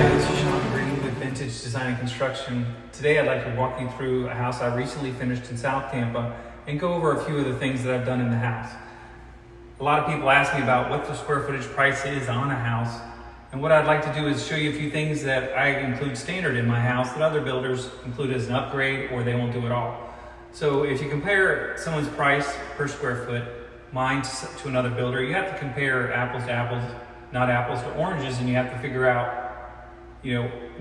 Hi, this is Sean Green with Vintage Design and Construction. Today I'd like to walk you through a house I recently finished in South Tampa and go over a few of the things that I've done in the house. A lot of people ask me about what the square footage price is on a house, and what I'd like to do is show you a few things that I include standard in my house that other builders include as an upgrade or they won't do at all. So if you compare someone's price per square foot, mine to another builder, you have to compare apples to apples, not apples to oranges, and you have to figure out, do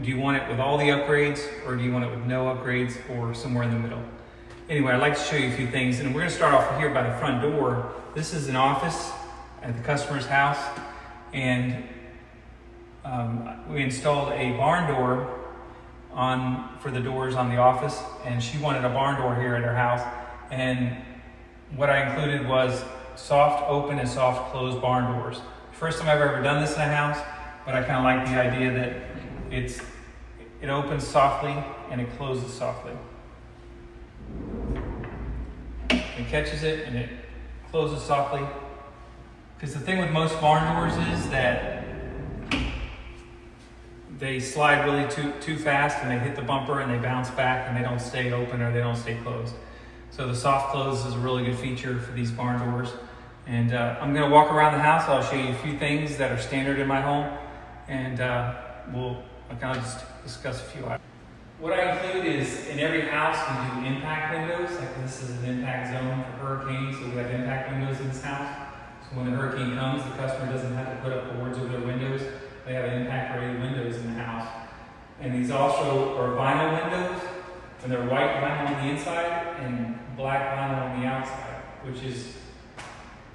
you want it with all the upgrades or do you want it with no upgrades or somewhere in the middle? Anyway, I'd like to show you a few things, and we're going to start off here by the front door. This is an office at the customer's house, and we installed a barn door for the doors on the office, and she wanted a barn door here at her house, and what I included was soft open and soft close barn doors. First time I've ever done this in a house, but I kind of like the idea that it opens softly and it closes softly. It catches it and it closes softly. Because the thing with most barn doors is that they slide really too fast and they hit the bumper and they bounce back and they don't stay open or they don't stay closed. So the soft close is a really good feature for these barn doors. And I'm going to walk around the house. I'll show you a few things that are standard in my home, and I'll kind of just discuss a few items. What I include is, in every house we do impact windows. Like this is an impact zone for hurricanes, so we have impact windows in this house. So when the hurricane comes, the customer doesn't have to put up boards over their windows. They have impact rated windows in the house. And these also are vinyl windows, and they're white vinyl on the inside and black vinyl on the outside, which is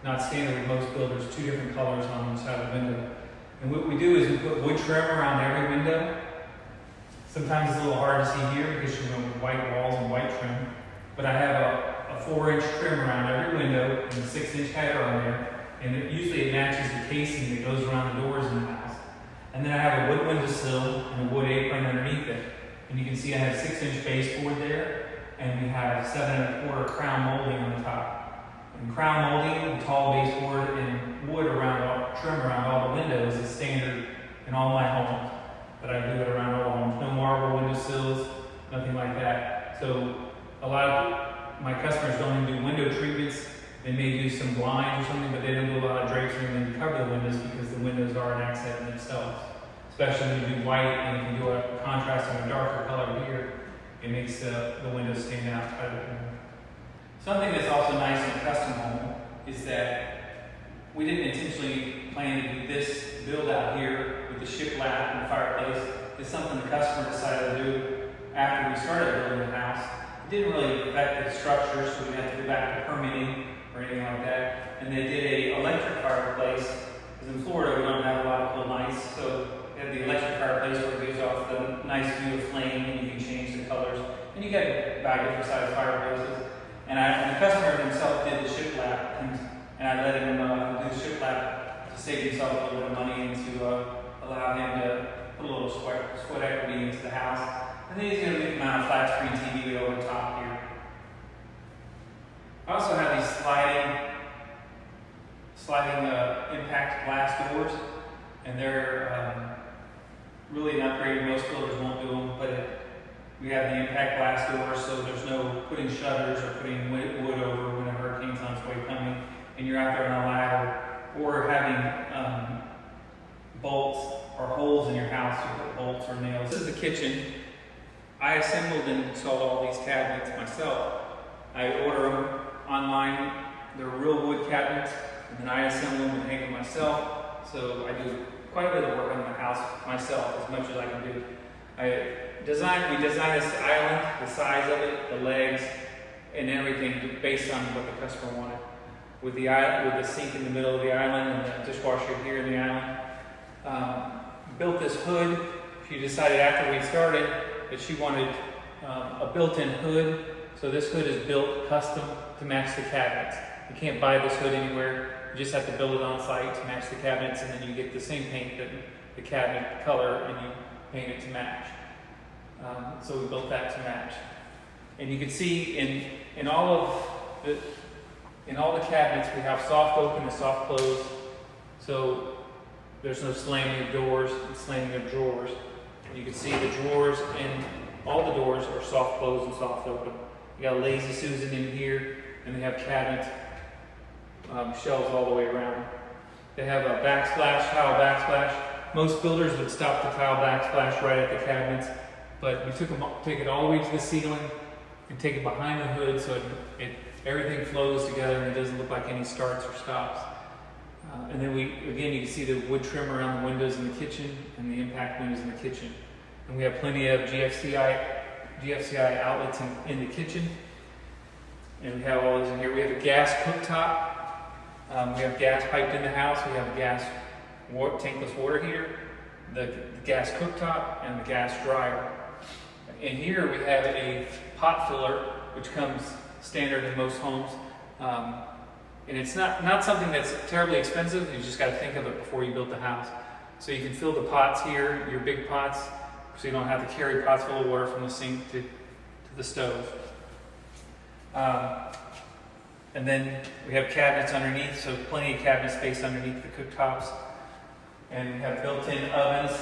not standard with most builders, two different colors on each side of the window. And what we do is we put wood trim around every window. Sometimes it's a little hard to see here because you're going with white walls and white trim. But I have a 4-inch trim around every window and a 6-inch header on there. And usually it matches the casing that goes around the doors in the house. And then I have a wood windowsill and a wood apron underneath it. And you can see I have 6-inch baseboard there, and we have 7 1/4 crown molding on the top. And crown molding, tall baseboard, and wood trim around all the windows is standard in all my homes. But I do it around all the homes. No marble windowsills, nothing like that. So a lot of my customers don't even do window treatments. They may do some blinds or something, but they don't do a lot of drapes or anything to cover the windows because the windows are an accent in themselves. Especially when you do white and if you do a contrast on a darker color here, it makes the windows stand out better. Something that's also nice in a custom home is that we didn't intentionally plan to do this build out here with the shiplap and the fireplace. It's something the customer decided to do after we started building the house. It didn't really affect the structure, so we didn't have to go back to permitting or anything like that. And they did an electric fireplace, because in Florida we don't have a lot of cool nights, so they have the electric fireplace where it gives off the nice view of flame and you can change the colors. And you get buy different size fireplaces. And the customer himself did the shiplap, and I let him do the shiplap to save himself a little bit of money and to allow him to put a little sweat equity into the house. And then he's going to mount a flat screen TV over the top here. I also have these sliding impact glass doors, and they're really an upgrade. Most builders won't do them, but we have the impact glass doors, so there's no putting shutters or putting wood over when a hurricane's on its way coming, and you're out there on a ladder, or having bolts or holes in your house to put bolts or nails. This is the kitchen. I assembled and installed all these cabinets myself. I order them online. They're real wood cabinets, and then I assemble them and hang them myself. So I do quite a bit of work on the house myself, as much as I can do. We designed this island, the size of it, the legs, and everything based on what the customer wanted. With the sink in the middle of the island and the dishwasher here in the island. Built this hood. She decided after we started that she wanted a built-in hood. So this hood is built custom to match the cabinets. You can't buy this hood anywhere. You just have to build it on site to match the cabinets, and then you get the same paint, the cabinet color, and you paint it to match. So we built that to match. And you can see in all the cabinets we have soft open and soft close. So there's no slamming of doors and slamming of drawers. You can see the drawers and all the doors are soft close and soft open. You got a Lazy Susan in here, and they have cabinet shelves all the way around. They have a backsplash, tile backsplash. Most builders would stop the tile backsplash right at the cabinets, but we take it all the way to the ceiling and take it behind the hood so everything flows together and it doesn't look like any starts or stops. And then again, you can see the wood trim around the windows in the kitchen and the impact windows in the kitchen. And we have plenty of GFCI outlets in the kitchen. And we have all those in here. We have a gas cooktop. We have gas piped in the house. We have a gas tankless water heater, the gas cooktop, and the gas dryer. And here we have a pot filler, which comes standard in most homes. And it's not something that's terribly expensive. You just got to think of it before you build the house. So you can fill the pots here, your big pots, so you don't have to carry pots full of water from the sink to the stove. And then we have cabinets underneath, so plenty of cabinet space underneath the cooktops. And we have built-in ovens.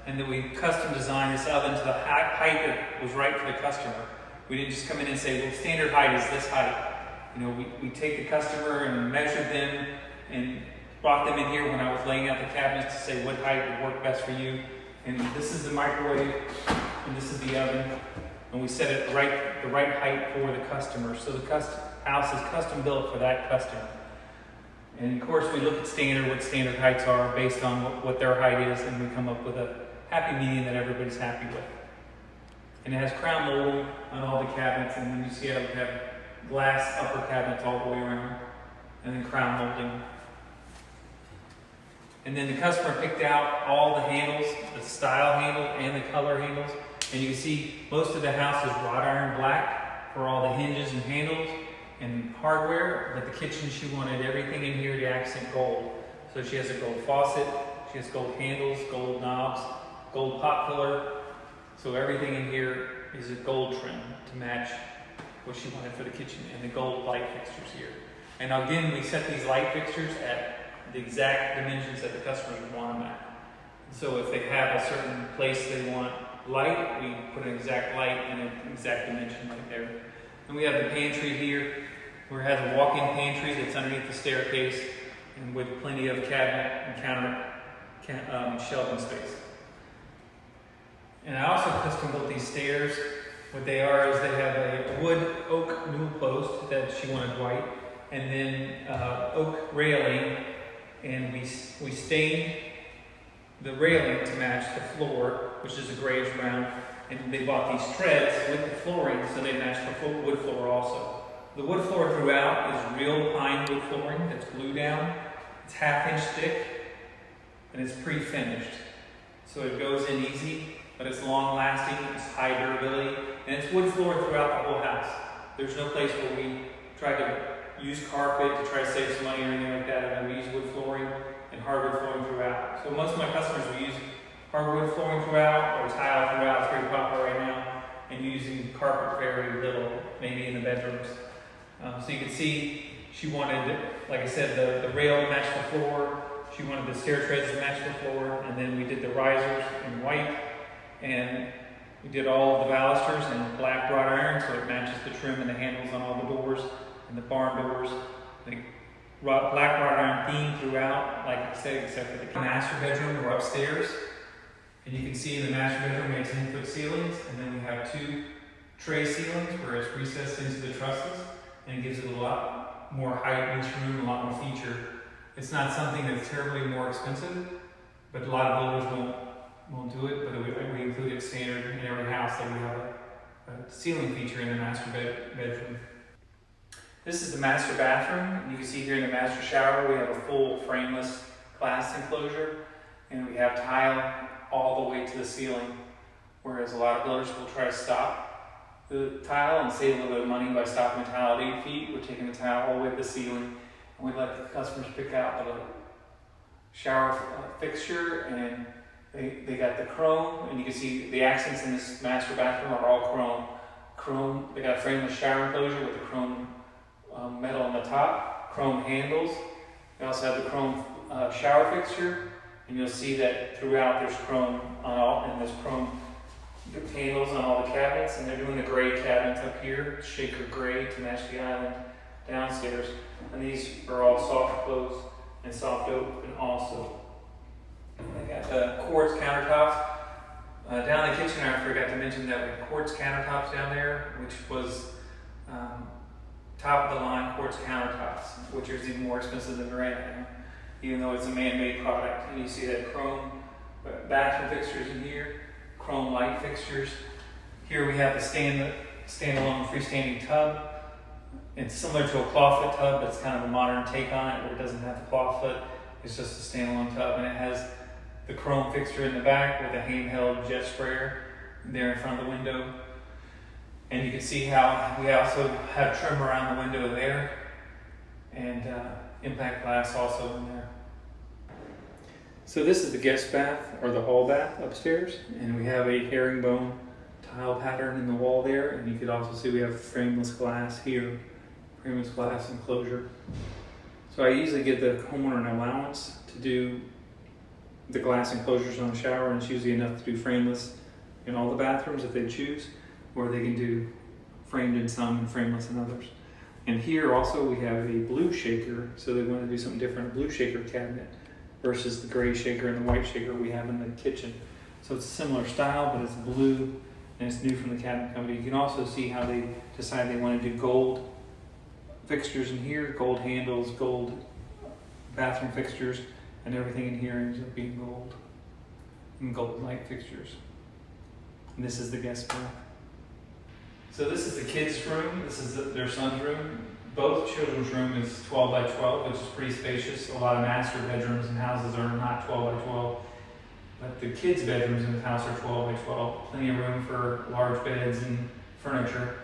And then we custom designed this oven to the height that was right for the customer. We didn't just come in and say, well, standard height is this height. You know, we take the customer and measured them and brought them in here when I was laying out the cabinets to say what height would work best for you. And this is the microwave, and this is the oven. And we set it the right height for the customer. So the house is custom built for that customer. And of course, we look at what standard heights are based on what their height is, and we come up with a happy median that everybody's happy with. And it has crown molding on all the cabinets, and then you see how we have glass upper cabinets all the way around, and then crown molding. And then the customer picked out all the handles, the style handle and the color handles. And you can see most of the house is wrought iron black for all the hinges and handles and hardware, but the kitchen, she wanted everything in here to accent gold. So she has a gold faucet, she has gold handles, gold knobs, gold pot filler. So everything in here is a gold trim to match what she wanted for the kitchen, and the gold light fixtures here. And again, we set these light fixtures at the exact dimensions that the customers would want them at. So if they have a certain place they want light, we put an exact light and an exact dimension right there. And we have the pantry here, where it has a walk-in pantry that's underneath the staircase, and with plenty of cabinet and counter shelving space. And I also custom built these stairs. What they are is they have a wood oak newel post that she wanted white, and then oak railing, and we stained the railing to match the floor, which is a grayish brown, and they bought these treads with the flooring so they match the wood floor also. The wood floor throughout is real pine wood flooring that's glued down. It's 1/2 inch thick, and it's pre-finished. So it goes in easy, but it's long lasting, it's high durability, and it's wood floor throughout the whole house. There's no place where we try to use carpet to try to save some money or anything like that, and we use wood flooring and hardwood flooring throughout. So most of my customers will use hardwood flooring throughout or tile throughout. It's very popular right now, and using carpet very little, maybe in the bedrooms. So you can see she wanted, like I said, the rail to match the floor. She wanted the stair treads to match the floor, and then we did the risers in white, and we did all the balusters in black wrought iron, so it matches the trim and the handles on all the doors and the barn doors. The black wrought iron theme throughout, like I said, except for the master bedroom or upstairs. And you can see in the master bedroom we have 10-foot ceilings, and then we have 2 tray ceilings where it's recessed into the trusses, and it gives it a lot more height in each room, a lot more feature. It's not something that's terribly more expensive, but a lot of builders won't do it, but we include it standard in every house that we have a ceiling feature in the master bedroom. This is the master bathroom, and you can see here in the master shower we have a full frameless glass enclosure, and we have tile all the way to the ceiling, whereas a lot of builders will try to stop the tile and save a little bit of money by stopping the tile at 8 feet. We're taking the tile all the way to the ceiling, and we let the customers pick out the shower fixture, and they got the chrome, and you can see the accents in this master bathroom are all chrome. They got a frameless shower enclosure with the chrome metal on the top, chrome handles. They also have the chrome shower fixture, And you'll see that throughout there's chrome on all, and there's chrome handles on all the cabinets, and they're doing the gray cabinets up here, shaker gray to match the island downstairs. And these are all soft close and soft open also. They got the quartz countertops. Down in the kitchen, I forgot to mention that we had quartz countertops down there, which was top of the line quartz countertops, which is even more expensive than granite, even though it's a man-made product. And you see that chrome bathroom fixtures in here, chrome light fixtures. Here we have the standalone freestanding tub. It's similar to a clawfoot tub, but it's kind of a modern take on it, where it doesn't have the clawfoot. It's just a standalone tub, and it has the chrome fixture in the back with a handheld jet sprayer there in front of the window. And you can see how we also have trim around the window there, and impact glass also in there. So this is the guest bath, or the hall bath upstairs, and we have a herringbone tile pattern in the wall there, and you can also see we have frameless glass here, frameless glass enclosure. So I usually give the homeowner an allowance to do the glass enclosures on the shower, and it's usually enough to do frameless in all the bathrooms if they choose, or they can do framed in some and frameless in others. And here also we have a blue shaker, so they want to do something different, a blue shaker cabinet versus the gray shaker and the white shaker we have in the kitchen. So it's a similar style, but it's blue and it's new from the cabinet company. You can also see how they decide they want to do gold fixtures in here, gold handles, gold bathroom fixtures, and everything in here ends up being gold and gold light fixtures. And this is the guest bath. So this is the kids' room. This is their son's room. Both children's room is 12 by 12, which is pretty spacious. A lot of master bedrooms in houses are not 12 by 12, but the kids' bedrooms in the house are 12 by 12. Plenty of room for large beds and furniture.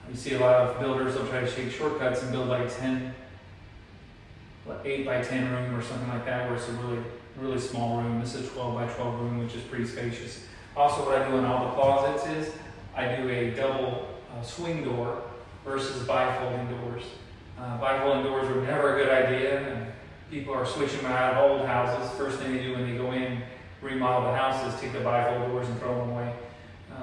You see a lot of builders, they'll try to take shortcuts and build like 8 by 10 room or something like that, where it's a really small room. This is a 12 by 12 room, which is pretty spacious. Also, what I do in all the closets is I do a double swing door versus bifolding doors. Bifolding doors were never a good idea, and people are switching them out of old houses. First thing they do when they go in, remodel the house, is take the bifold doors and throw them away,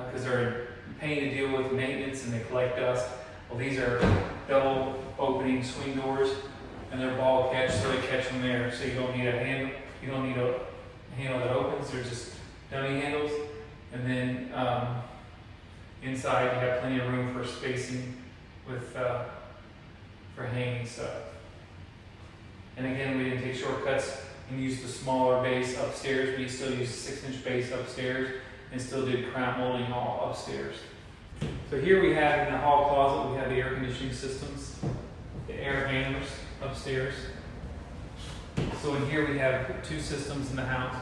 because they're a pain to deal with maintenance and they collect dust. Well, these are double opening swing doors, and they're ball catch, so they catch them there. So you don't need a handle. You don't need a handle that opens. They're just dummy handles. And then inside you have plenty of room for spacing with for hanging stuff. And again, we didn't take shortcuts and use the smaller base upstairs. We still used a 6-inch base upstairs and still did crown molding all upstairs. So here we have in the hall closet, we have the air conditioning systems, the air handlers upstairs. So in here we have 2 systems in the house,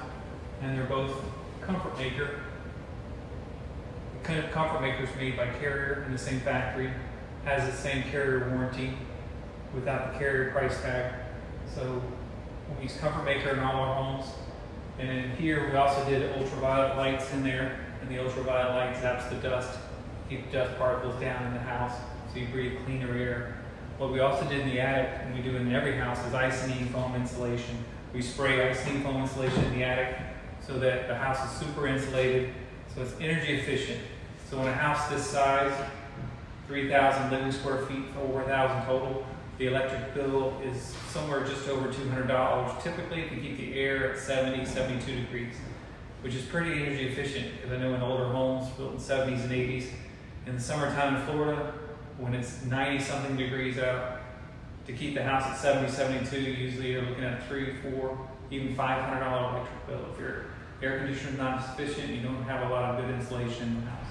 and they're both Comfort Maker. The Comfort Maker is made by Carrier in the same factory, has the same Carrier warranty without the Carrier price tag. So we use Comfort Maker in all our homes. And in here we also did ultraviolet lights in there, and the ultraviolet light zaps the dust, keep dust particles down in the house so you breathe cleaner air. What we also did in the attic, and we do in every house, is Icynene foam insulation. We spray Icynene foam insulation in the attic so that the house is super insulated, so it's energy efficient. So in a house this size, 3,000 living square feet, 4,000 total, the electric bill is somewhere just over $200, typically if you keep the air at 70, 72 degrees, which is pretty energy efficient, because I know in older homes built in the 70s and 80s, in the summertime in Florida, when it's 90 something degrees out, to keep the house at 70, 72, usually you're looking at $300, $400, even $500 electric bill. If your air conditioner is not sufficient, you don't have a lot of good insulation in the house.